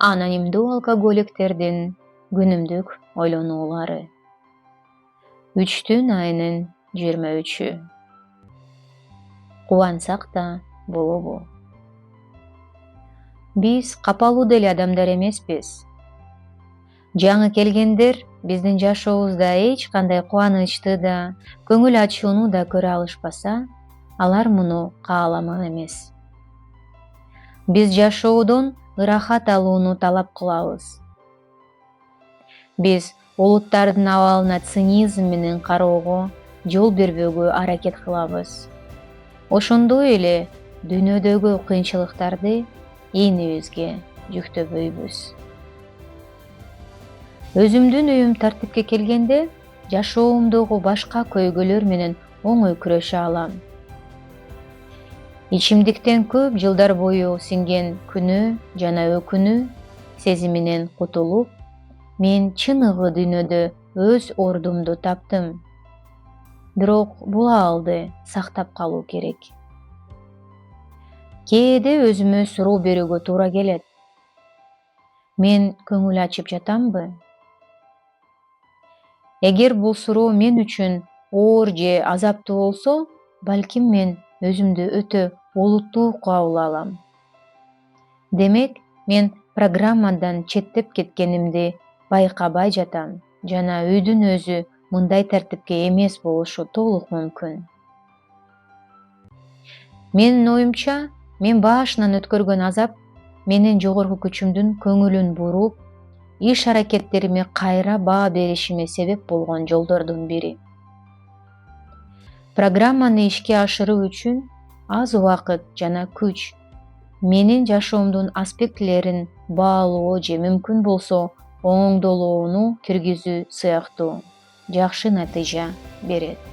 Анонимдүү алкоголиктердин күнүмдүк ойлонуулары. 3 айынын 23-ü. Кубансак да болобу? Биз капалуу деле адамдар эмеспиз. Жаңы келгендер биздин жашообузда эч кандай кубанычты да, көңүл ачууну да көрө алышпаса, алар муну кааламак эмес. Биз жашоодон ырахат алууну талап кылабыз. Биз улуттардын абалына цинизм менен кароого, жол бербөөгө аракет кылабыз. Ошондой эле дүйнөдөгү кыйынчылыктарды ийнибизге жүктөбөйбүз. Өзүмдүн үйүм тартипке келгенде, жашоомдогу башка көйгөйлөр менен оңой күрөшө алам. Ичимдиктен көп жылдар бою сиңген күнөө жана өкүнүү сезиминен кутулуп, мен чыныгы дүйнөдө өз ордумду таптым. Бирок бул абалды сактап калуу керек. Кээде өзүмө суроо берүүгө туура келет. Мен көңүл ачып жатамбы? Эгер бул суроо мен үчүн оор же азаптуу болсо, балким мен өзүмдү өтө олуттуу кабыл алам. Демек, мен программадан четтеп кеткенимди байкабай жатам жана үйдүн өзү мындай тартипке эмес болушу толук мүмкүн. Менин оюмча, мен башынан өткөргөн азап менин жогорку күчүмдүн көңүлүн буруп, иш-аракеттериме кайра баа беришиме себеп болгон жолдордун бири. Программаны ишке ашыруу үчүн аз убакыт жана күч, менин жашоомдун аспектилерин баалоо же мүмкүн болсо оңдолоону киргизүү сыяктуу жакшы натыйжа берет.